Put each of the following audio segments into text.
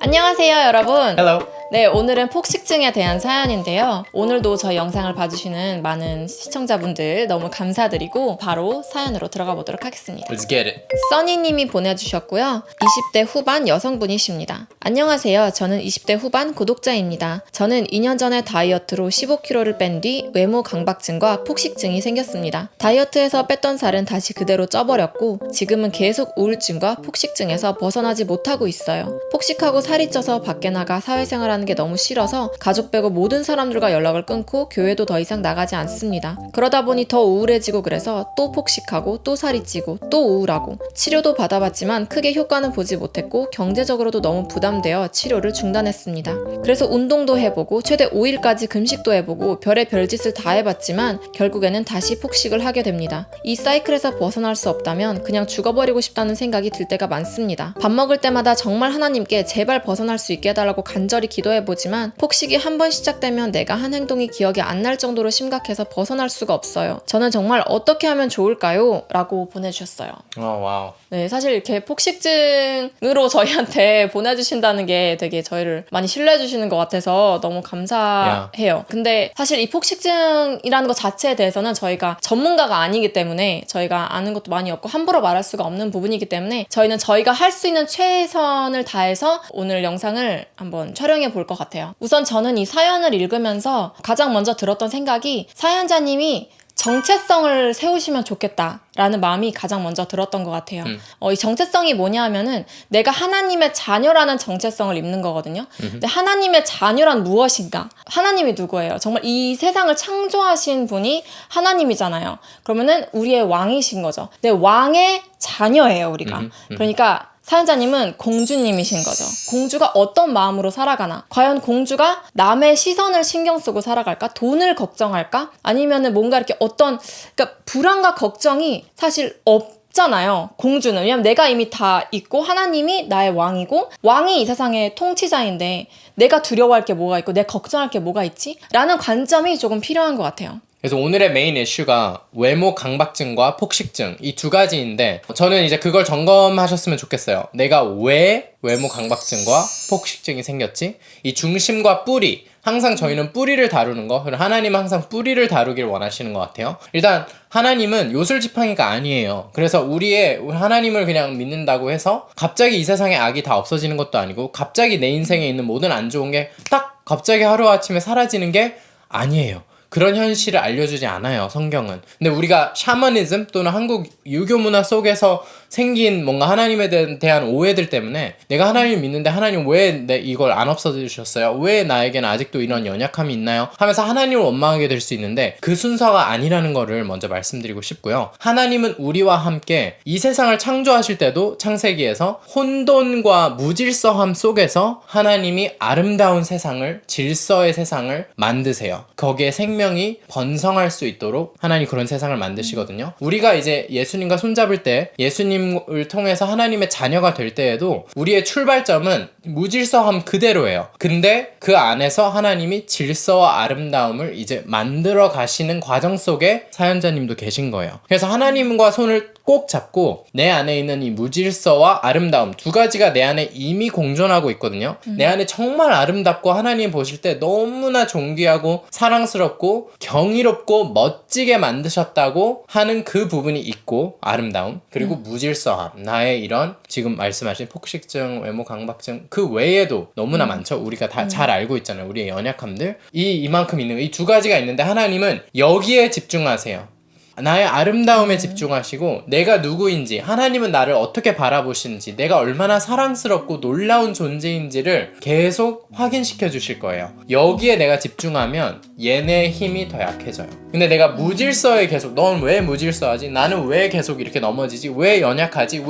안녕하세요, 여러분. Hello. 네, 오늘은 폭식증에 대한 사연인데요. 오늘도 저희 영상을 봐주시는 많은 시청자분들 너무 감사드리고 바로 사연으로 들어가 보도록 하겠습니다. Let's get it. 써니님이 보내주셨고요. 20대 후반 여성분이십니다. 안녕하세요. 저는 20대 후반 구독자입니다. 저는 2년 전에 다이어트로 15kg를 뺀 뒤 외모 강박증과 폭식증이 생겼습니다. 다이어트에서 뺐던 살은 다시 그대로 쪄버렸고 지금은 계속 우울증과 폭식증에서 벗어나지 못하고 있어요. 폭식하고 살이 쪄서 밖에 나가 사회생활하는 게 너무 싫어서 가족 빼고 모든 사람들과 연락을 끊고 교회도 더 이상 나가지 않습니다. 그러다 보니 더 우울해지고 그래서 또 폭식하고 또 살이 찌고 또 우울하고 치료도 받아봤지만 크게 효과는 보지 못했고 경제적으로도 너무 부담되어 치료를 중단했습니다. 그래서 운동도 해보고 최대 5일까지 금식도 해보고 별의 별짓을 다 해봤지만 결국에는 다시 폭식을 하게 됩니다. 이 사이클에서 벗어날 수 없다면 그냥 죽어버리고 싶다는 생각이 들 때가 많습니다. 밥 먹을 때마다 정말 하나님께 제발 벗어날 수 있게 해달라고 간절히 기도해보지만 폭식이 한 번 시작되면 내가 한 행동이 기억이 안 날 정도로 심각해서 벗어날 수가 없어요. 저는 정말 어떻게 하면 좋을까요? 라고 보내주셨어요. 와우. 네, 사실 이렇게 폭식증으로 저희한테 보내주신다는 게 되게 저희를 많이 신뢰해주시는 것 같아서 너무 감사해요. 근데 사실 이 폭식증이라는 것 자체에 대해서는 저희가 전문가가 아니기 때문에 저희가 아는 것도 많이 없고 함부로 말할 수가 없는 부분이기 때문에 저희는 저희가 할 수 있는 최선을 다해서 오늘 영상을 한번 촬영해 볼 것 같아요. 우선 저는 이 사연을 읽으면서 가장 먼저 들었던 생각이 사연자님이 정체성을 세우시면 좋겠다라는 마음이 가장 먼저 들었던 것 같아요. 이 정체성이 뭐냐 하면은 내가 하나님의 자녀라는 정체성을 입는 거거든요. 근데 하나님의 자녀란 무엇인가? 하나님이 누구예요? 정말 이 세상을 창조하신 분이 하나님이잖아요. 그러면은 우리의 왕이신 거죠. 내 왕의 자녀예요, 우리가. 그러니까 사연자님은 공주님이신 거죠. 공주가 어떤 마음으로 살아가나? 과연 공주가 남의 시선을 신경 쓰고 살아갈까? 돈을 걱정할까? 아니면은 뭔가 이렇게 그러니까 불안과 걱정이 사실 없잖아요. 공주는. 왜냐면 내가 이미 다 있고 하나님이 나의 왕이고 왕이 이 세상의 통치자인데 내가 두려워할 게 뭐가 있고 내가 걱정할 게 뭐가 있지? 라는 관점이 조금 필요한 것 같아요. 그래서 오늘의 메인 이슈가 외모 강박증과 폭식증 이 두 가지인데 저는 이제 그걸 점검하셨으면 좋겠어요. 내가 왜 외모 강박증과 폭식증이 생겼지? 이 중심과 뿌리, 항상 저희는 뿌리를 다루는 거, 그리고 하나님은 항상 뿌리를 다루길 원하시는 것 같아요. 일단 하나님은 요술지팡이가 아니에요. 그래서 우리 하나님을 그냥 믿는다고 해서 갑자기 이 세상에 악이 다 없어지는 것도 아니고 갑자기 내 인생에 있는 모든 안 좋은 게 딱 갑자기 하루아침에 사라지는 게 아니에요. 그런 현실을 알려주지 않아요, 성경은. 근데 우리가 샤머니즘 또는 한국 유교 문화 속에서 생긴 뭔가 하나님에 대한 오해들 때문에 내가 하나님을 믿는데 하나님 왜 이걸 안 없어주셨어요? 왜 나에게는 아직도 이런 연약함이 있나요? 하면서 하나님을 원망하게 될 수 있는데 그 순서가 아니라는 거를 먼저 말씀드리고 싶고요. 하나님은 우리와 함께 이 세상을 창조하실 때도 창세기에서 혼돈과 무질서함 속에서 하나님이 아름다운 세상을, 질서의 세상을 만드세요. 거기에 생명이 번성할 수 있도록 하나님 그런 세상을 만드시거든요. 우리가 이제 예수님과 손잡을 때 예수님을 통해서 하나님의 자녀가 될 때에도 우리의 출발점은 무질서함 그대로예요. 근데 그 안에서 하나님이 질서와 아름다움을 이제 만들어 가시는 과정 속에 사연자님도 계신 거예요. 그래서 하나님과 손을 꼭 잡고 내 안에 있는 이 무질서와 아름다움 두 가지가 내 안에 이미 공존하고 있거든요. 내 안에 정말 아름답고 하나님 보실 때 너무나 존귀하고 사랑스럽고 경이롭고 멋지게 만드셨다고 하는 그 부분이 있고 아름다움 그리고 무질서함 나의 이런 지금 말씀하신 폭식증, 외모 강박증 그 외에도 너무나 많죠. 우리가 다 잘 알고 있잖아요. 우리의 연약함들 이만큼 있는 이 두 가지가 있는데 하나님은 여기에 집중하세요. 나의 아름다움에 집중하시고 내가 누구인지 하나님은 나를 어떻게 바라보시는지 내가 얼마나 사랑스럽고 놀라운 존재인지를 계속 확인시켜 주실 거예요. 여기에 내가 집중하면 얘네의 힘이 더 약해져요. 근데 내가 무질서에 계속 넌 왜 무질서하지? 나는 왜 계속 이렇게 넘어지지? 왜 연약하지?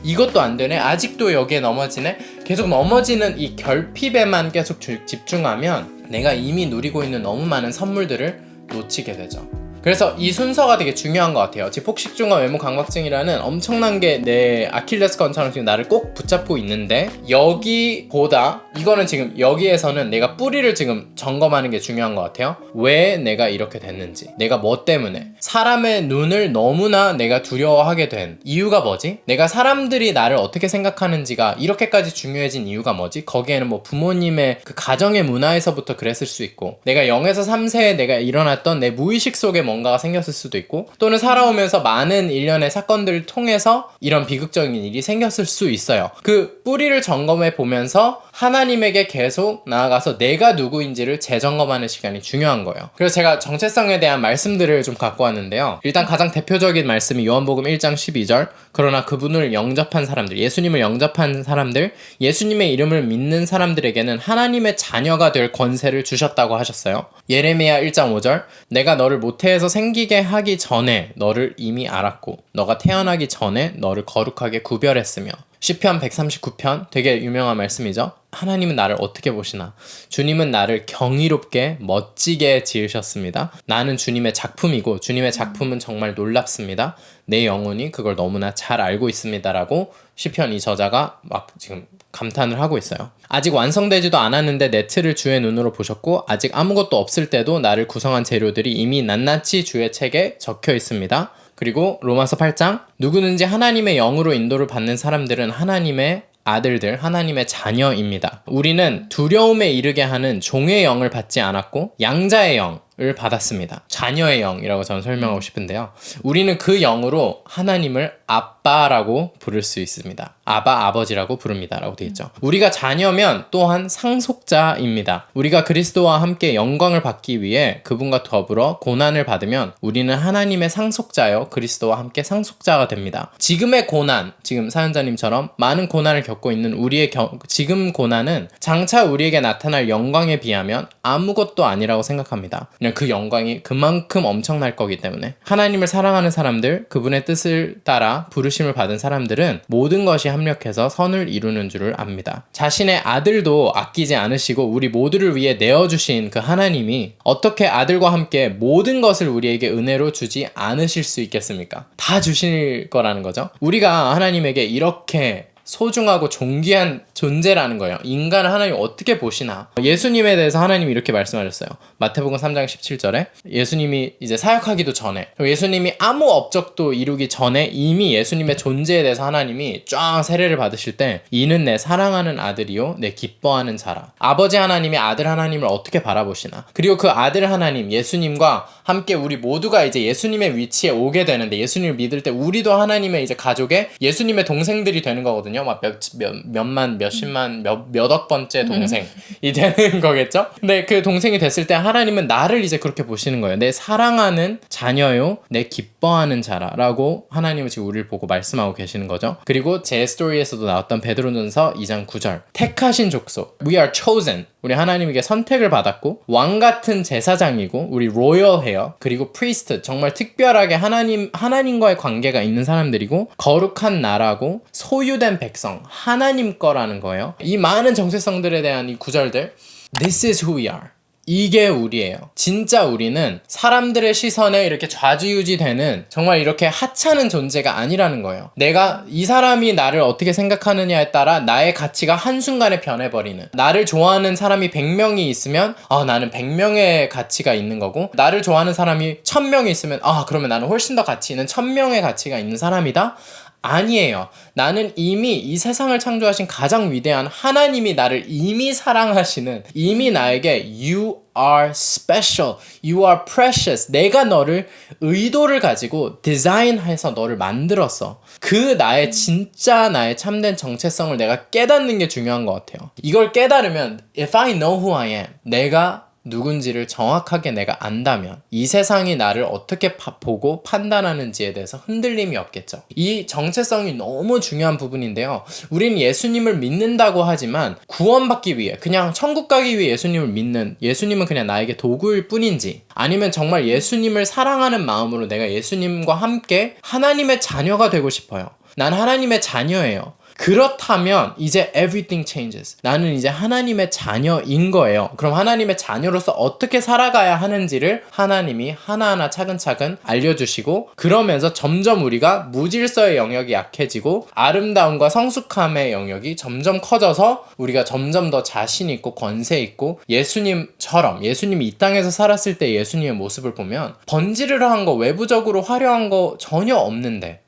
이것도 안 되네? 아직도 여기에 넘어지네? 계속 넘어지는 이 결핍에만 계속 집중하면 내가 이미 누리고 있는 너무 많은 선물들을 놓치게 되죠. 그래서 이 순서가 되게 중요한 것 같아요. 즉 폭식증과 외모 강박증이라는 엄청난 게 내 아킬레스건처럼 지금 나를 꼭 붙잡고 있는데, 여기보다 이거는 지금 여기에서는 내가 뿌리를 지금 점검하는 게 중요한 것 같아요. 왜 내가 이렇게 됐는지, 내가 뭐 때문에, 사람의 눈을 너무나 내가 두려워하게 된 이유가 뭐지? 내가 사람들이 나를 어떻게 생각하는지가 이렇게까지 중요해진 이유가 뭐지? 거기에는 뭐 부모님의 그 가정의 문화에서부터 그랬을 수 있고, 내가 0에서 3세에 내가 일어났던 내 무의식 속에 뭔가가 생겼을 수도 있고, 또는 살아오면서 많은 일련의 사건들을 통해서 이런 비극적인 일이 생겼을 수 있어요. 그 뿌리를 점검해 보면서 하나님에게 계속 나아가서 내가 누구인지를 재점검하는 시간이 중요한 거예요. 그래서 제가 정체성에 대한 말씀들을 좀 갖고 왔는데요. 일단 가장 대표적인 말씀이 요한복음 1장 12절, 그러나 그분을 영접한 사람들, 예수님을 영접한 사람들, 예수님의 이름을 믿는 사람들에게는 하나님의 자녀가 될 권세를 주셨다고 하셨어요. 예레미야 1장 5절, 내가 너를 모태에서 생기게 하기 전에 너를 이미 알았고 너가 태어나기 전에 너를 거룩하게 구별했으며. 시편 139편, 되게 유명한 말씀이죠. 하나님은 나를 어떻게 보시나? 주님은 나를 경이롭게 멋지게 지으셨습니다. 나는 주님의 작품이고 주님의 작품은 정말 놀랍습니다. 내 영혼이 그걸 너무나 잘 알고 있습니다. 라고 시편 이 저자가 막 지금 감탄을 하고 있어요. 아직 완성되지도 않았는데 내 틀을 주의 눈으로 보셨고 아직 아무것도 없을 때도 나를 구성한 재료들이 이미 낱낱이 주의 책에 적혀 있습니다. 그리고 로마서 8장, 누구든지 하나님의 영으로 인도를 받는 사람들은 하나님의 아들들, 하나님의 자녀입니다. 우리는 두려움에 이르게 하는 종의 영을 받지 않았고 양자의 영을 받았습니다. 자녀의 영이라고 저는 설명하고 싶은데요. 우리는 그 영으로 하나님을 아빠라고 부를 수 있습니다. 아바, 아버지라고 부릅니다. 라고 되어 있죠. 우리가 자녀면 또한 상속자입니다. 우리가 그리스도와 함께 영광을 받기 위해 그분과 더불어 고난을 받으면 우리는 하나님의 상속자여 그리스도와 함께 상속자가 됩니다. 지금의 고난, 지금 사연자님처럼 많은 고난을 겪고 있는 우리의 지금 고난은 장차 우리에게 나타날 영광에 비하면 아무것도 아니라고 생각합니다. 그냥 그 영광이 그만큼 엄청날 거기 때문에. 하나님을 사랑하는 사람들, 그분의 뜻을 따라 부르심을 받은 사람들은 모든 것이 합력해서 선을 이루는 줄을 압니다. 자신의 아들도 아끼지 않으시고 우리 모두를 위해 내어주신 그 하나님이 어떻게 아들과 함께 모든 것을 우리에게 은혜로 주지 않으실 수 있겠습니까? 다 주실 거라는 거죠. 우리가 하나님에게 이렇게 소중하고 존귀한 존재라는 거예요. 인간을 하나님 어떻게 보시나? 예수님에 대해서 하나님이 이렇게 말씀하셨어요. 마태복음 3장 17절에 예수님이 이제 사역하기도 전에, 예수님이 아무 업적도 이루기 전에 이미 예수님의 존재에 대해서 하나님이 쫙 세례를 받으실 때, 이는 내 사랑하는 아들이요 내 기뻐하는 자라. 아버지 하나님이 아들 하나님을 어떻게 바라보시나? 그리고 그 아들 하나님 예수님과 함께 우리 모두가 이제 예수님의 위치에 오게 되는데, 예수님을 믿을 때 우리도 하나님의 이제 가족의 예수님의 동생들이 되는 거거든요. 막 몇만, 몇십만, 몇억 번째 동생이 되는 거겠죠? 근데 그 동생이 됐을 때 하나님은 나를 이제 그렇게 보시는 거예요. 내 사랑하는 자녀요, 내 기뻐하는 자라라고 하나님은 지금 우리를 보고 말씀하고 계시는 거죠. 그리고 제 스토리에서도 나왔던 베드로전서 2장 9절, 택하신 족속, we are chosen, 우리 하나님에게 선택을 받았고 왕 같은 제사장이고 우리 로열 헤어, 그리고 프리스트, 정말 특별하게 하나님과의 관계가 있는 사람들이고 거룩한 나라고 소유된 백성, 하나님 거라는 거예요. 이 많은 정체성들에 대한 이 구절들, This is who we are. 이게 우리예요. 진짜 우리는 사람들의 시선에 이렇게 좌지우지되는 정말 이렇게 하찮은 존재가 아니라는 거예요. 내가 이 사람이 나를 어떻게 생각하느냐에 따라 나의 가치가 한순간에 변해버리는, 나를 좋아하는 사람이 100명이 있으면 나는 100명의 가치가 있는 거고, 나를 좋아하는 사람이 1000명이 있으면 그러면 나는 훨씬 더 가치 있는 1000명의 가치가 있는 사람이다? 아니에요. 나는 이미 이 세상을 창조하신 가장 위대한 하나님이 나를 이미 사랑하시는, 이미 나에게 You are special, You are precious, 내가 너를 의도를 가지고 디자인해서 너를 만들었어. 그 나의 진짜 나의 참된 정체성을 내가 깨닫는 게 중요한 것 같아요. 이걸 깨달으면 If I know who I am, 내가 누군지를 정확하게 내가 안다면 이 세상이 나를 어떻게 보고 판단하는지에 대해서 흔들림이 없겠죠. 이 정체성이 너무 중요한 부분인데요. 우린 예수님을 믿는다고 하지만 구원받기 위해, 그냥 천국 가기 위해 예수님을 믿는, 예수님은 그냥 나에게 도구일 뿐인지, 아니면 정말 예수님을 사랑하는 마음으로 내가 예수님과 함께 하나님의 자녀가 되고 싶어요. 난 하나님의 자녀예요. 그렇다면 이제 everything changes. 나는 이제 하나님의 자녀인 거예요. 그럼 하나님의 자녀로서 어떻게 살아가야 하는지를 하나님이 하나하나 차근차근 알려주시고, 그러면서 점점 우리가 무질서의 영역이 약해지고 아름다움과 성숙함의 영역이 점점 커져서 우리가 점점 더 자신 있고 권세 있고, 예수님처럼, 예수님이 이 땅에서 살았을 때 예수님의 모습을 보면 번지르르한 거, 외부적으로 화려한 거 전혀 없는데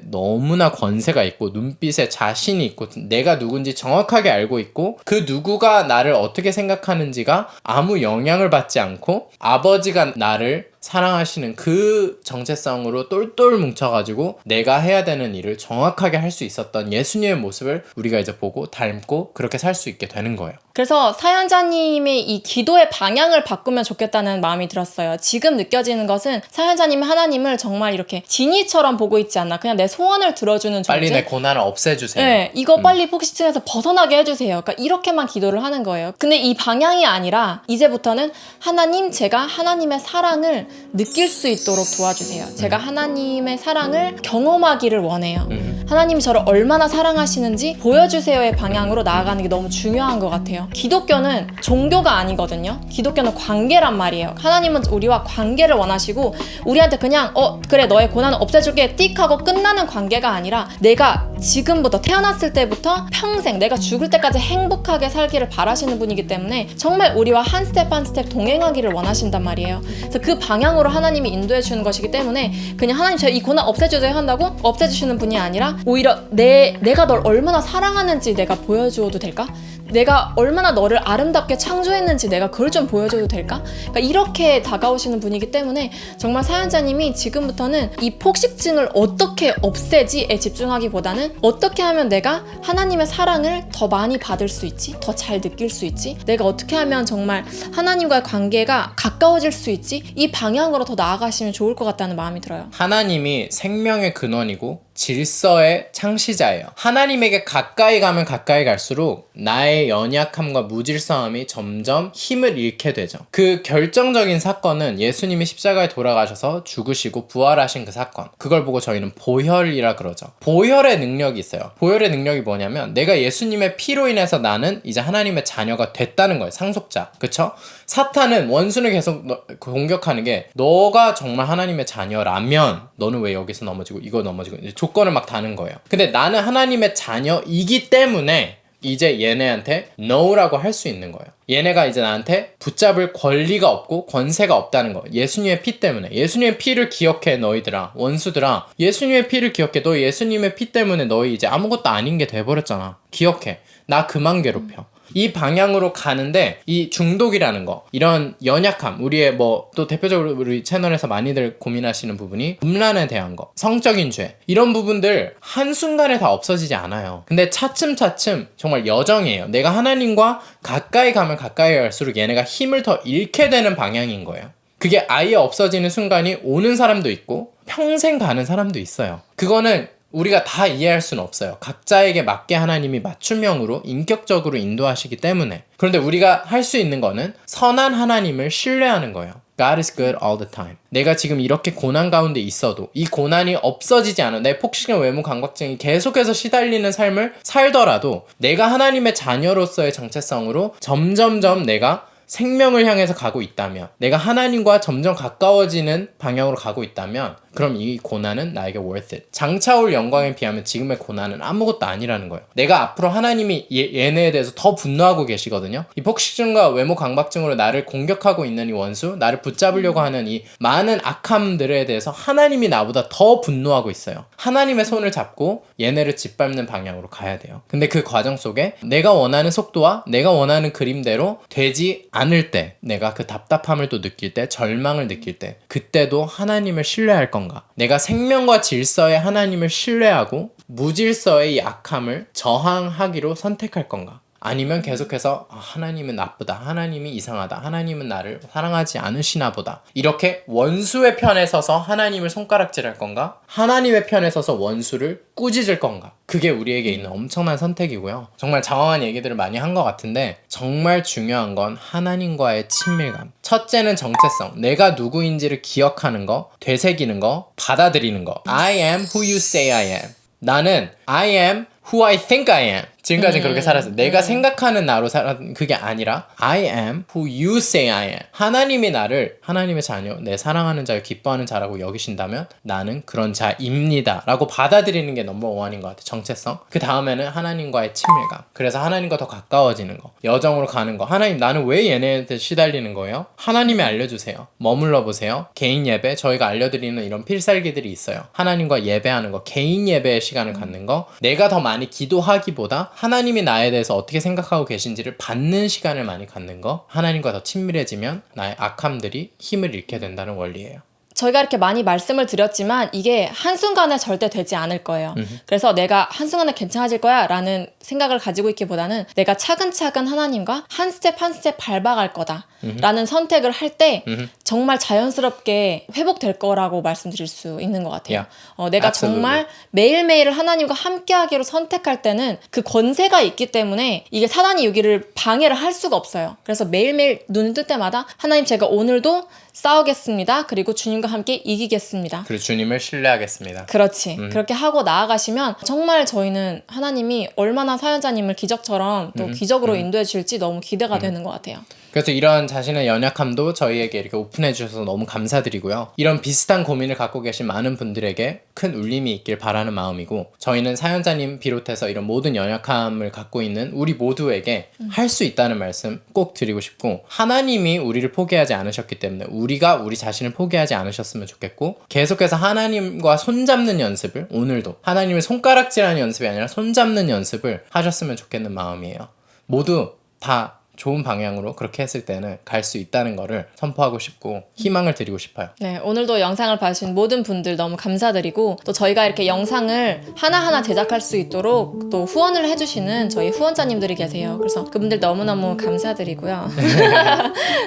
너무나 권세가 있고 눈빛에 자신이 있고 내가 누군지 정확하게 알고 있고, 그 누구가 나를 어떻게 생각하는지가 아무 영향을 받지 않고 아버지가 나를 사랑하시는 그 정체성으로 똘똘 뭉쳐가지고 내가 해야 되는 일을 정확하게 할 수 있었던 예수님의 모습을 우리가 이제 보고 닮고 그렇게 살 수 있게 되는 거예요. 그래서 사연자님의 이 기도의 방향을 바꾸면 좋겠다는 마음이 들었어요. 지금 느껴지는 것은 사연자님이 하나님을 정말 이렇게 지니처럼 보고 있지 않나. 그냥 내 소원을 들어주는 존재. 빨리 내 고난을 없애주세요. 네, 이거 빨리 폭식증에서 벗어나게 해주세요. 그러니까 이렇게만 기도를 하는 거예요. 근데 이 방향이 아니라 이제부터는 하나님, 제가 하나님의 사랑을 느낄 수 있도록 도와주세요. 제가 하나님의 사랑을 경험하기를 원해요. 하나님이 저를 얼마나 사랑하시는지 보여주세요의 방향으로 나아가는 게 너무 중요한 것 같아요. 기독교는 종교가 아니거든요. 기독교는 관계란 말이에요. 하나님은 우리와 관계를 원하시고 우리한테 그냥 그래 너의 고난을 없애줄게 띡 하고 끝나는 관계가 아니라 내가 지금부터 태어났을 때부터 평생 내가 죽을 때까지 행복하게 살기를 바라시는 분이기 때문에 정말 우리와 한 스텝 한 스텝 동행하기를 원하신단 말이에요. 그래서 그 방향으로 하나님이 인도해 주는 것이기 때문에 그냥 하나님 제가 이 고난 없애주세요 한다고 없애주시는 분이 아니라 오히려 내가 널 얼마나 사랑하는지 내가 보여줘도 될까? 내가 얼마나 너를 아름답게 창조했는지 내가 그걸 좀 보여줘도 될까? 그러니까 이렇게 다가오시는 분이기 때문에 정말 사연자님이 지금부터는 이 폭식증을 어떻게 없애지에 집중하기보다는 어떻게 하면 내가 하나님의 사랑을 더 많이 받을 수 있지? 더 잘 느낄 수 있지? 내가 어떻게 하면 정말 하나님과의 관계가 가까워질 수 있지? 이 방향으로 더 나아가시면 좋을 것 같다는 마음이 들어요. 하나님이 생명의 근원이고 질서의 창시자예요. 하나님에게 가까이 가면 가까이 갈수록 나의 연약함과 무질서함이 점점 힘을 잃게 되죠. 그 결정적인 사건은 예수님이 십자가에 돌아가셔서 죽으시고 부활하신 그 사건. 그걸 보고 저희는 보혈이라 그러죠. 보혈의 능력이 있어요. 보혈의 능력이 뭐냐면 내가 예수님의 피로 인해서 나는 이제 하나님의 자녀가 됐다는 거예요. 상속자. 그쵸? 사탄은 원수를 계속 공격하는 게 너가 정말 하나님의 자녀라면 너는 왜 여기서 넘어지고 이거 넘어지고 이제 조건을 막 다는 거예요. 근데 나는 하나님의 자녀이기 때문에 이제 얘네한테 no라고 할 수 있는 거예요. 얘네가 이제 나한테 붙잡을 권리가 없고 권세가 없다는 거. 예수님의 피 때문에. 예수님의 피를 기억해 너희들아. 원수들아. 예수님의 피를 기억해. 너 예수님의 피 때문에 너희 이제 아무것도 아닌 게 돼버렸잖아. 기억해. 나 그만 괴롭혀. 이 방향으로 가는데 이 중독이라는 거, 이런 연약함, 우리의 또 대표적으로 우리 채널에서 많이들 고민하시는 부분이 음란에 대한 거, 성적인 죄, 이런 부분들 한순간에 다 없어지지 않아요. 근데 차츰차츰 정말 여정이에요. 내가 하나님과 가까이 가면 가까이 갈수록 얘네가 힘을 더 잃게 되는 방향인 거예요. 그게 아예 없어지는 순간이 오는 사람도 있고 평생 가는 사람도 있어요. 그거는 우리가 다 이해할 수는 없어요. 각자에게 맞게 하나님이 맞춤형으로 인격적으로 인도하시기 때문에. 그런데 우리가 할 수 있는 거는 선한 하나님을 신뢰하는 거예요. God is good all the time. 내가 지금 이렇게 고난 가운데 있어도 이 고난이 없어지지 않아. 내 폭식과 외모 강박증이 계속해서 시달리는 삶을 살더라도 내가 하나님의 자녀로서의 정체성으로 점점점 내가 생명을 향해서 가고 있다면, 내가 하나님과 점점 가까워지는 방향으로 가고 있다면 그럼 이 고난은 나에게 worth it. 장차 올 영광에 비하면 지금의 고난은 아무것도 아니라는 거예요. 내가 앞으로 하나님이 얘네에 대해서 더 분노하고 계시거든요. 이 폭식증과 외모 강박증으로 나를 공격하고 있는 이 원수, 나를 붙잡으려고 하는 이 많은 악함들에 대해서 하나님이 나보다 더 분노하고 있어요. 하나님의 손을 잡고 얘네를 짓밟는 방향으로 가야 돼요. 근데 그 과정 속에 내가 원하는 속도와 내가 원하는 그림대로 되지 않을 때, 내가 그 답답함을 또 느낄 때, 절망을 느낄 때, 그때도 하나님을 신뢰할 건가? 내가 생명과 질서의 하나님을 신뢰하고 무질서의 이 악함을 저항하기로 선택할 건가? 아니면 계속해서 하나님은 나쁘다, 하나님이 이상하다, 하나님은 나를 사랑하지 않으시나 보다, 이렇게 원수의 편에 서서 하나님을 손가락질할 건가? 하나님의 편에 서서 원수를 꾸짖을 건가? 그게 우리에게 있는 엄청난 선택이고요. 정말 장황한 얘기들을 많이 한 것 같은데 정말 중요한 건 하나님과의 친밀감. 첫째는 정체성. 내가 누구인지를 기억하는 거, 되새기는 거, 받아들이는 거. I am who you say I am. 나는 I am who I think I am. 지금까지는 그렇게 살았어요. 내가 생각하는 나로 그게 아니라 I am who you say I am. 하나님이 나를 하나님의 자녀, 내 사랑하는 자요 기뻐하는 자라고 여기신다면 나는 그런 자입니다 라고 받아들이는 게 넘버원인 것 같아요. 정체성. 그 다음에는 하나님과의 친밀감. 그래서 하나님과 더 가까워지는 거, 여정으로 가는 거. 하나님, 나는 왜 얘네한테 시달리는 거예요? 하나님이 알려주세요. 머물러 보세요. 개인 예배, 저희가 알려드리는 이런 필살기들이 있어요. 하나님과 예배하는 거, 개인 예배의 시간을 갖는 거, 내가 더 많이 기도하기보다 하나님이 나에 대해서 어떻게 생각하고 계신지를 받는 시간을 많이 갖는 거. 하나님과 더 친밀해지면 나의 악함들이 힘을 잃게 된다는 원리예요. 저희가 이렇게 많이 말씀을 드렸지만 이게 한순간에 절대 되지 않을 거예요. 그래서 내가 한순간에 괜찮아질 거야 라는 생각을 가지고 있기보다는 내가 차근차근 하나님과 한 스텝 한 스텝 밟아갈 거다 라는 선택을 할 때 정말 자연스럽게 회복될 거라고 말씀드릴 수 있는 것 같아요. 내가 Absolutely. 정말 매일매일을 하나님과 함께 하기로 선택할 때는 그 권세가 있기 때문에 이게 사단이 여기를 방해를 할 수가 없어요. 그래서 매일매일 눈 뜰 때마다 하나님 제가 오늘도 싸우겠습니다. 그리고 주님과 함께 이기겠습니다. 그리고 주님을 신뢰하겠습니다. 그렇지. 그렇게 하고 나아가시면 정말 저희는 하나님이 얼마나 사연자님을 기적처럼 또 기적으로 인도해 주실지 너무 기대가 되는 것 같아요. 그래서 이런 자신의 연약함도 저희에게 이렇게 오픈해 주셔서 너무 감사드리고요. 이런 비슷한 고민을 갖고 계신 많은 분들에게 큰 울림이 있길 바라는 마음이고, 저희는 사연자님 비롯해서 이런 모든 연약함을 갖고 있는 우리 모두에게 할 수 있다는 말씀 꼭 드리고 싶고, 하나님이 우리를 포기하지 않으셨기 때문에 우리가 우리 자신을 포기하지 않으셨으면 좋겠고, 계속해서 하나님과 손잡는 연습을, 오늘도 하나님을 손가락질하는 연습이 아니라 손잡는 연습을 하셨으면 좋겠는 마음이에요. 모두 다 좋은 방향으로 그렇게 했을 때는 갈 수 있다는 거를 선포하고 싶고 희망을 드리고 싶어요. 네, 오늘도 영상을 봐주신 모든 분들 너무 감사드리고, 또 저희가 이렇게 영상을 하나하나 제작할 수 있도록 또 후원을 해주시는 저희 후원자님들이 계세요. 그래서 그분들 너무너무 감사드리고요.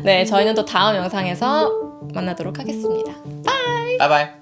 네, 저희는 또 다음 영상에서 만나도록 하겠습니다. 바이바이.